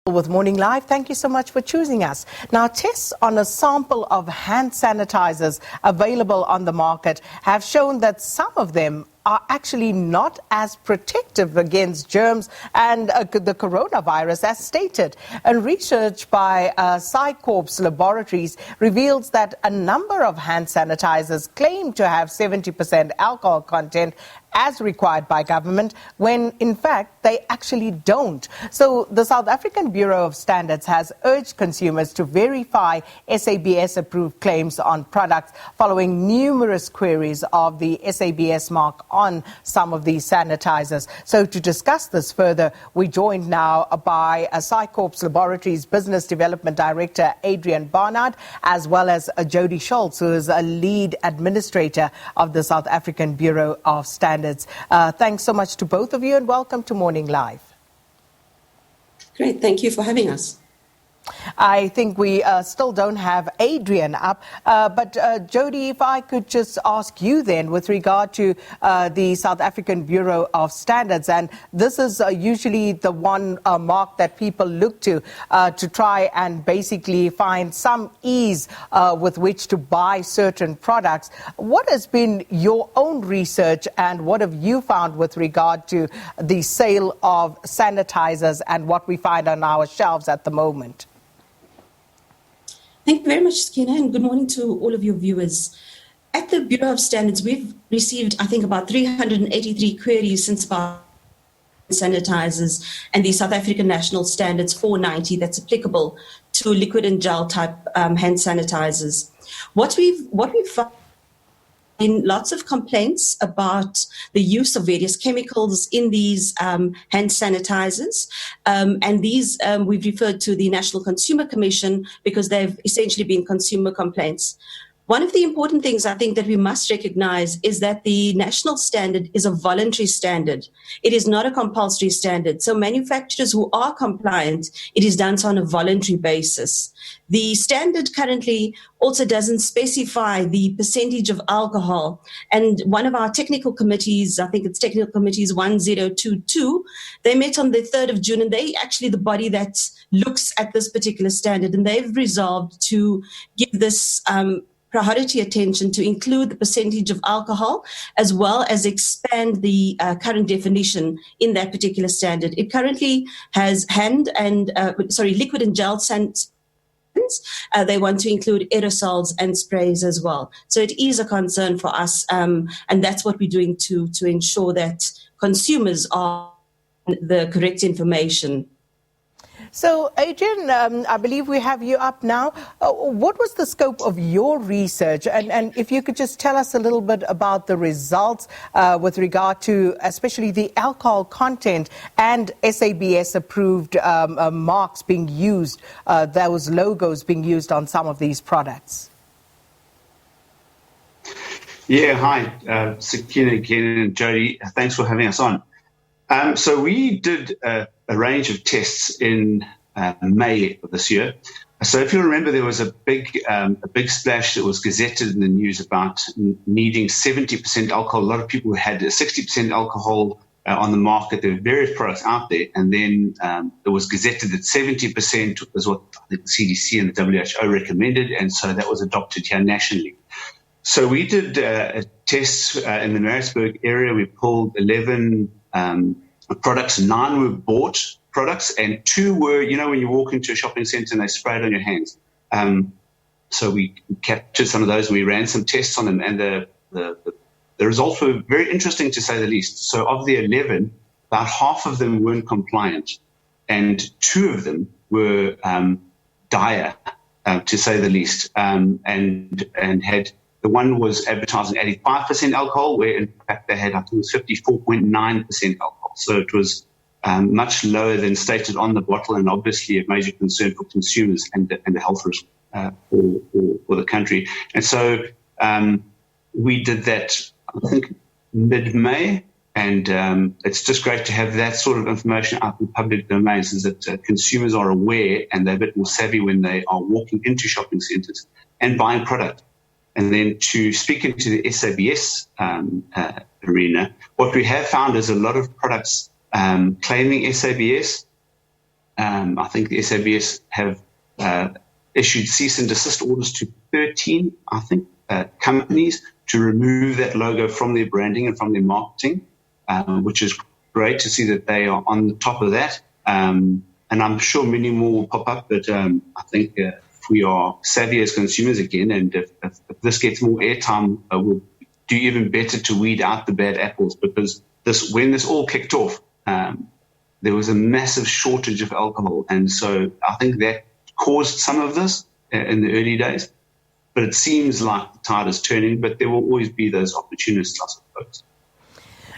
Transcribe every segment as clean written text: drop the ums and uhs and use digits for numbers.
With Morning Live, thank you so much for choosing us. Now, tests on a sample of hand sanitizers available on the market have shown that some of them are actually not as protective against germs and the coronavirus as stated. And research by SciCorp Laboratories reveals that a number of hand sanitizers claim to have 70% alcohol content as required by government, when in fact they actually don't. So the South African Bureau of Standards has urged consumers to verify SABS approved claims on products following numerous queries of the SABS mark on some of these sanitizers. So to discuss this further, we're joined now by SciCorp Laboratories Business Development Director Adrian Barnard, as well as Jodi Scholtz, who is a lead administrator of the South African Bureau of Standards. Thanks so much to both of you and welcome to Morning Live. Great, thank you for having us. I think we still don't have Adrian up, but Jodi, if I could just ask you then with regard to the South African Bureau of Standards, and this is usually the one mark that people look to try and basically find some ease with which to buy certain products. What has been your own research and what have you found with regard to the sale of sanitizers and what we find on our shelves at the moment? Thank you very much, Skinner, and good morning to all of your viewers. At the Bureau of Standards, we've received, I think, about 383 queries since about sanitizers and the South African National Standards 490 that's applicable to liquid and gel type hand sanitizers. What we've found in lots of complaints about the use of various chemicals in these hand sanitizers. And these we've referred to the National Consumer Commission because they've essentially been consumer complaints. One of the important things I think that we must recognize is that the national standard is a voluntary standard. It is not a compulsory standard. So manufacturers who are compliant, it is done on a voluntary basis. The standard currently also doesn't specify the percentage of alcohol. And one of our technical committees, I think it's Technical Committees 1022, they met on the 3rd of June, and they actually the body that looks at this particular standard, and they've resolved to give this priority attention to include the percentage of alcohol as well as expand the current definition in that particular standard. It currently has liquid and gel scents. They want to include aerosols and sprays as well. So it is a concern for us, and that's what we're doing to ensure that consumers are the correct information. So, Adrian, I believe we have you up now. What was the scope of your research? And if you could just tell us a little bit about the results with regard to especially the alcohol content and SABS-approved marks being used, those logos being used on some of these products. Yeah, hi, Sakina again and Jodi. Thanks for having us on. So we did a range of tests in May of this year. So if you remember, there was a big splash that was gazetted in the news about needing 70% alcohol. A lot of people had 60% alcohol on the market. There were various products out there. And then it was gazetted that 70% was what I think the CDC and the WHO recommended. And so that was adopted here nationally. So we did a test in the Maritzburg area. We pulled 11 products. 9 were bought products, and 2 were, when you walk into a shopping center and they spray it on your hands. So we captured some of those and we ran some tests on them, and the results were very interesting to say the least. So of the 11, about half of them weren't compliant, and 2 of them were dire, to say the least, and had. The one was advertising 85% alcohol, where in fact they had, I think it was 54.9% alcohol. So it was much lower than stated on the bottle, and obviously a major concern for consumers and the health risk for the country. And so we did that, I think, mid-May, and it's just great to have that sort of information out in the public domain so that consumers are aware and they're a bit more savvy when they are walking into shopping centres and buying product. And then to speak into the SABS arena, what we have found is a lot of products claiming SABS I think the SABS have issued cease and desist orders to 13, I think, companies to remove that logo from their branding and from their marketing, which is great to see that they are on the top of that. And I'm sure many more will pop up, but I think if we are savvy as consumers again, and if this gets more airtime, we'll do even better to weed out the bad apples, because when this all kicked off, there was a massive shortage of alcohol. And so I think that caused some of this in the early days. But it seems like the tide is turning, but there will always be those opportunists, I suppose.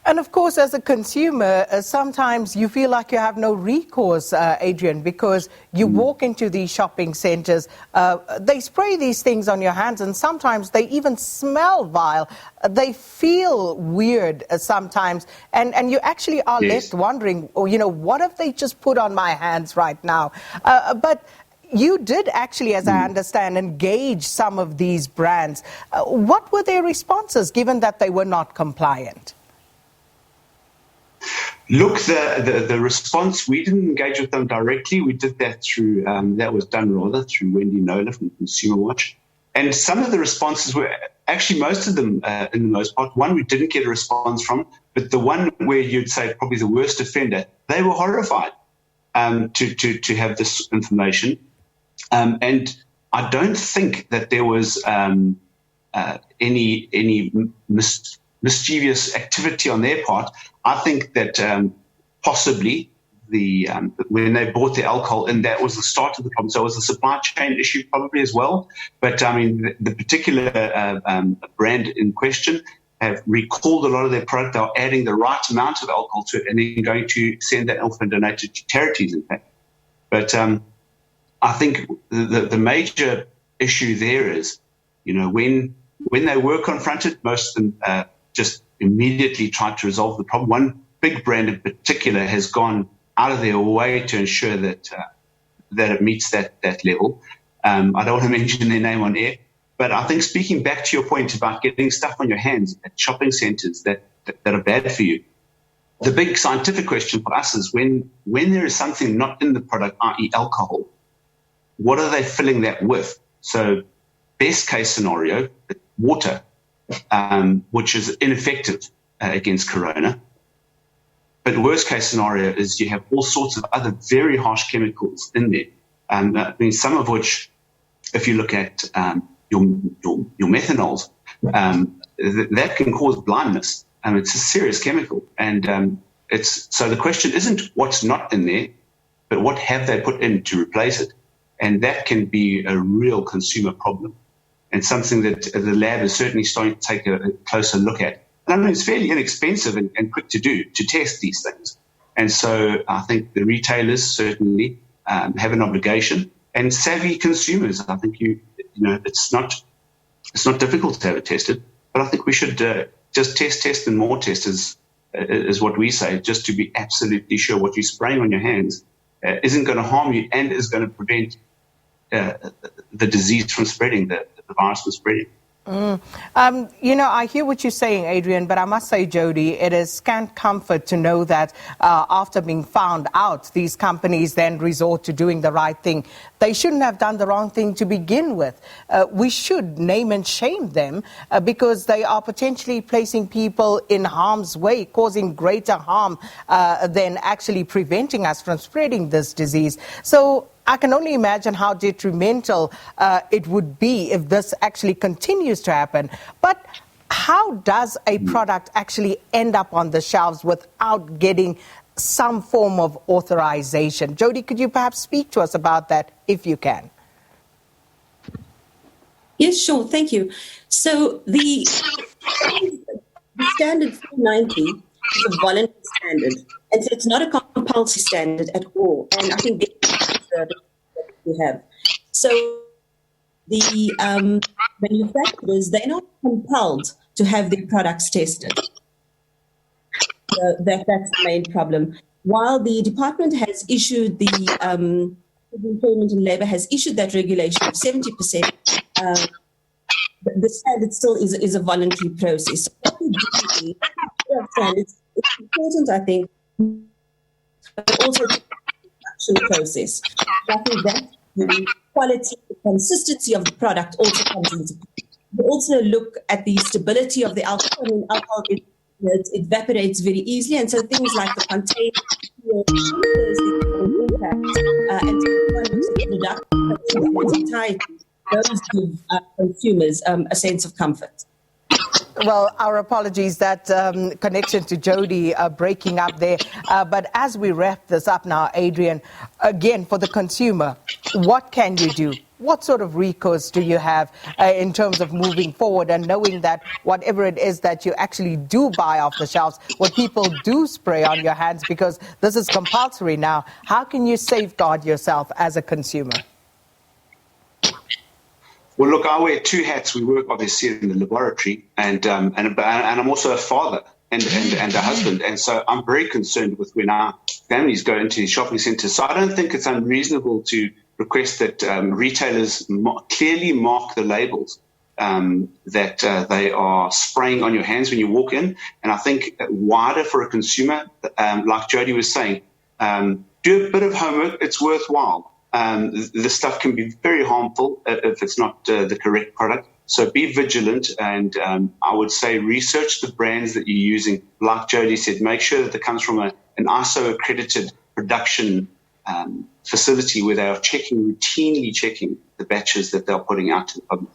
And of course, as a consumer, sometimes you feel like you have no recourse, Adrian, because you walk into these shopping centres, they spray these things on your hands, and sometimes they even smell vile. They feel weird sometimes, and you actually are left wondering, what have they just put on my hands right now? But you did actually, as I understand, engage some of these brands. What were their responses, given that they were not compliant? Look, the response, we didn't engage with them directly. We did that through, that was done rather through Wendy Nola from Consumer Watch. And some of the responses were, actually most of them, in the most part, one we didn't get a response from, but the one where you'd say probably the worst offender, they were horrified to have this information. And I don't think that there was any mischievous activity on their part. I think that possibly when they bought the alcohol in, that was the start of the problem. So it was a supply chain issue probably as well. But I mean, the particular brand in question have recalled a lot of their product. They're adding the right amount of alcohol to it and then going to send that alcohol and donate it to charities, in fact. But I think the major issue there is, when they were confronted, most of them just immediately tried to resolve the problem. One big brand in particular has gone out of their way to ensure that it meets that level. I don't want to mention their name on air, but I think, speaking back to your point about getting stuff on your hands at shopping centres that are bad for you, the big scientific question for us is when there is something not in the product, i.e. alcohol, what are they filling that with? So best case scenario, water, which is ineffective against corona. But worst case scenario is you have all sorts of other very harsh chemicals in there. I mean, some of which, if you look at your methanols, that can cause blindness. It's a serious chemical. And so the question isn't what's not in there, but what have they put in to replace it? And that can be a real consumer problem, and something that the lab is certainly starting to take a closer look at. And I mean, it's fairly inexpensive and quick to do, to test these things. And so I think the retailers certainly have an obligation, and savvy consumers. I think it's not difficult to have it tested, but I think we should just test and more test is what we say, just to be absolutely sure what you're spraying on your hands isn't going to harm you and is going to prevent the disease from spreading, the virus from spreading. I hear what you're saying, Adrian, but I must say, Jodi, it is scant comfort to know that after being found out, these companies then resort to doing the right thing. They shouldn't have done the wrong thing to begin with. We should name and shame them because they are potentially placing people in harm's way, causing greater harm than actually preventing us from spreading this disease. So I can only imagine how detrimental it would be if this actually continues to happen. But how does a product actually end up on the shelves without getting some form of authorization? Jodi, could you perhaps speak to us about that, if you can? Yes, sure. Thank you. So the standard 490 is a voluntary standard, and so it's not a compulsory standard at all. And I think that we have. So the manufacturers, they're not compelled to have their products tested. That's the main problem. While the department has issued Employment and Labour has issued that regulation of 70%, the standard still is a voluntary process. So what we do it's important, I think, but also manufacturing process. I think that the quality, the consistency of the product also comes into play. We also look at the stability of the alcohol. I mean, alcohol it evaporates very easily, and so things like the container, the impact, and those give consumers a sense of comfort. Well, our apologies, that connection to Jodi breaking up there. But as we wrap this up now, Adrian, again, for the consumer, what can you do? What sort of recourse do you have in terms of moving forward and knowing that whatever it is that you actually do buy off the shelves, what people do spray on your hands, because this is compulsory now, how can you safeguard yourself as a consumer? Well, look, I wear two hats. We work obviously in the laboratory, and I'm also a father and a husband, and so I'm very concerned with when our families go into the shopping centres. So I don't think it's unreasonable to request that retailers clearly mark the labels that they are spraying on your hands when you walk in. And I think wider for a consumer, like Jodi was saying, do a bit of homework. It's worthwhile. This stuff can be very harmful if it's not the correct product. So be vigilant, and I would say research the brands that you're using. Like Jodi said, make sure that it comes from an ISO accredited production facility where they are routinely checking the batches that they're putting out to the public.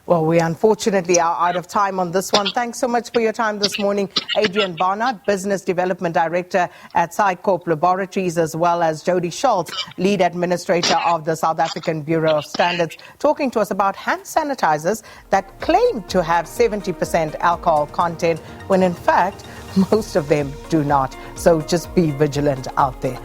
Well, we unfortunately are out of time on this one. Thanks so much for your time this morning, Adrian Barnard, Business Development Director at SciCorp Laboratories, as well as Jodi Scholtz, Lead Administrator of the South African Bureau of Standards, talking to us about hand sanitizers that claim to have 70% alcohol content, when in fact, most of them do not. So just be vigilant out there.